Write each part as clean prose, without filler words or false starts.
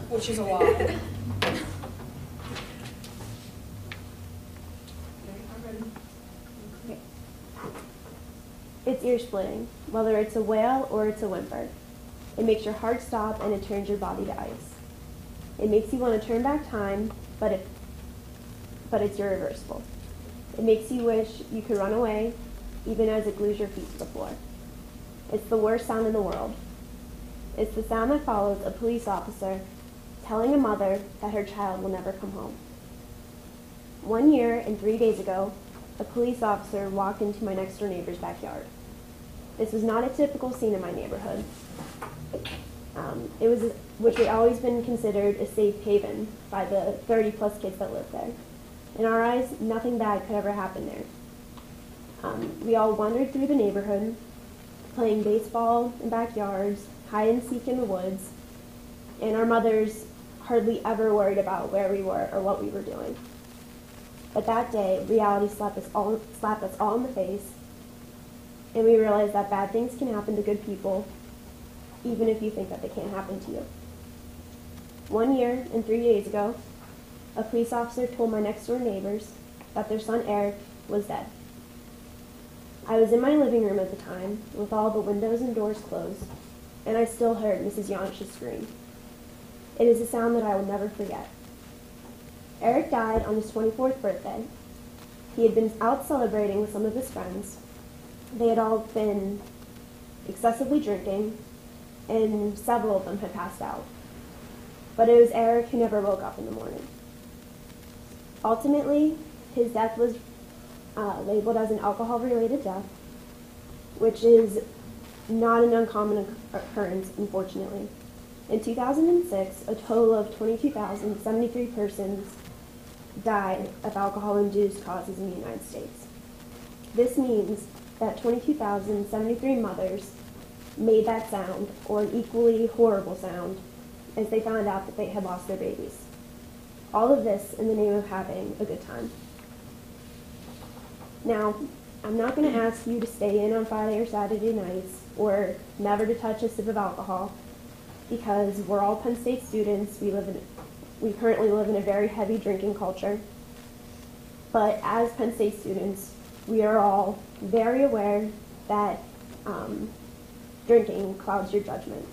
which is a lot. It's ear splitting, whether it's a wail or it's a whimper. It makes your heart stop and it turns your body to ice. It makes you want to turn back time, but it's irreversible. It makes you wish you could run away, even as it glues your feet to the floor. It's the worst sound in the world. It's the sound that follows a police officer telling a mother that her child will never come home. 1 year and 3 days ago, a police officer walked into my next door neighbor's backyard. This was not a typical scene in my neighborhood. Which had always been considered a safe haven by the 30-plus kids that lived there. In our eyes, nothing bad could ever happen there. We all wandered through the neighborhood, playing baseball in backyards, hide and seek in the woods, and our mothers hardly ever worried about where we were or what we were doing. But that day, reality slapped us all in the face, and we realized that bad things can happen to good people, even if you think that they can't happen to you. 1 year and 3 days ago, a police officer told my next door neighbors that their son Eric was dead. I was in my living room at the time, with all the windows and doors closed, and I still heard Mrs. Janish's scream. It is a sound that I will never forget. Eric died on his 24th birthday. He had been out celebrating with some of his friends. They had all been excessively drinking, and several of them had passed out. But it was Eric who never woke up in the morning. Ultimately, his death was labeled as an alcohol-related death, which is not an uncommon occurrence, unfortunately. In 2006, a total of 22,073 persons died of alcohol-induced causes in the United States. This means that 22,073 mothers made that sound, or an equally horrible sound, as they found out that they had lost their babies. All of this in the name of having a good time. Now, I'm not going to ask you to stay in on Friday or Saturday nights, or never to touch a sip of alcohol, because we're all Penn State students. We currently live in a very heavy drinking culture. But as Penn State students, we are all very aware that drinking clouds your judgment.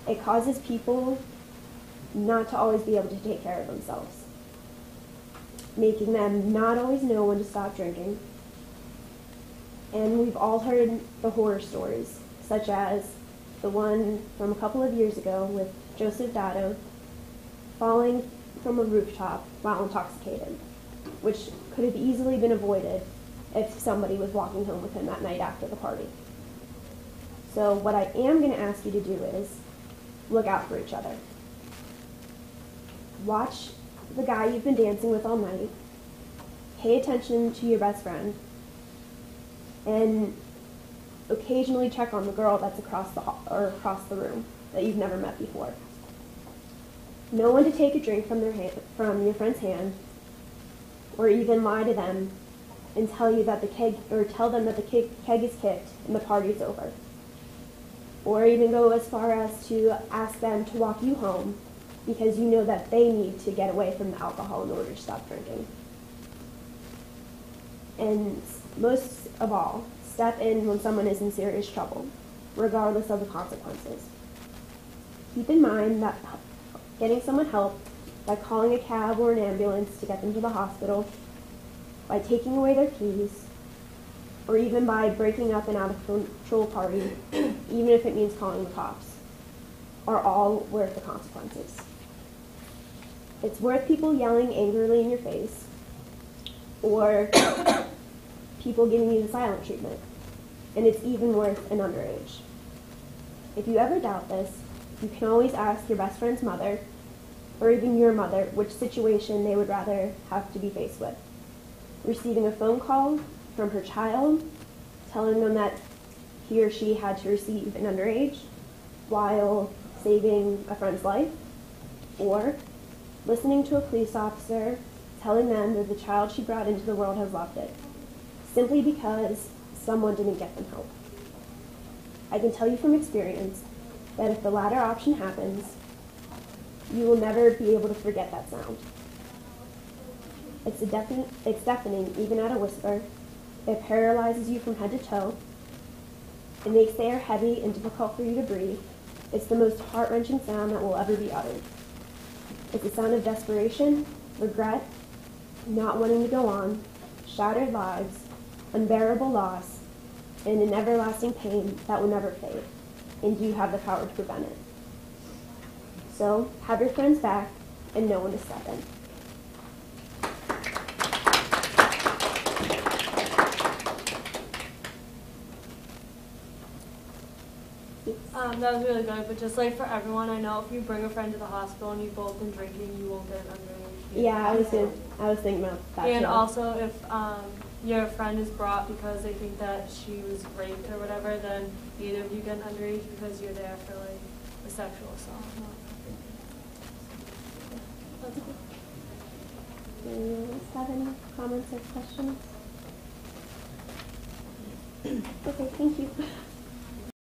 It causes people not to always be able to take care of themselves, making them not always know when to stop drinking. And we've all heard the horror stories, such as the one from a couple of years ago with Joseph Dado falling from a rooftop while intoxicated, which could have easily been avoided if somebody was walking home with him that night after the party. So what I am going to ask you to do is look out for each other. Watch the guy you've been dancing with all night. Pay attention to your best friend. And occasionally check on the girl that's across the room that you've never met before. Know when to take a drink from your friend's hand, or even lie to them and tell them that the keg is kicked and the party's over. Or even go as far as to ask them to walk you home because you know that they need to get away from the alcohol in order to stop drinking. And most of all, step in when someone is in serious trouble, regardless of the consequences. Keep in mind that getting someone help by calling a cab or an ambulance to get them to the hospital, by taking away their keys, or even by breaking up an out-of-control party, even if it means calling the cops, are all worth the consequences. It's worth people yelling angrily in your face, or people giving you the silent treatment, and it's even worth an underage. If you ever doubt this, you can always ask your best friend's mother, or even your mother, which situation they would rather have to be faced with. Receiving a phone call from her child, telling them that he or she had to receive an underage while saving a friend's life, or listening to a police officer telling them that the child she brought into the world has loved it, simply because someone didn't get them help. I can tell you from experience that if the latter option happens, You will never be able to forget that sound. It's deafening even at a whisper. It paralyzes you from head to toe. It makes the air heavy and difficult for you to breathe. It's the most heart-wrenching sound that will ever be uttered. It's a sound of desperation, regret, not wanting to go on, shattered lives, unbearable loss, and an everlasting pain that will never fade. And you have the power to prevent it. So, have your friends back and know when to step in. That was really good, but just like for everyone, I know if you bring a friend to the hospital and you've both been drinking, you won't get an underage. Yeah, I was thinking about that and too. also, if your friend is brought because they think that she was raped or whatever, then neither of you get an underage because you're there for like a sexual assault. That's cool. Do you guys have any comments or questions? Okay, thank you.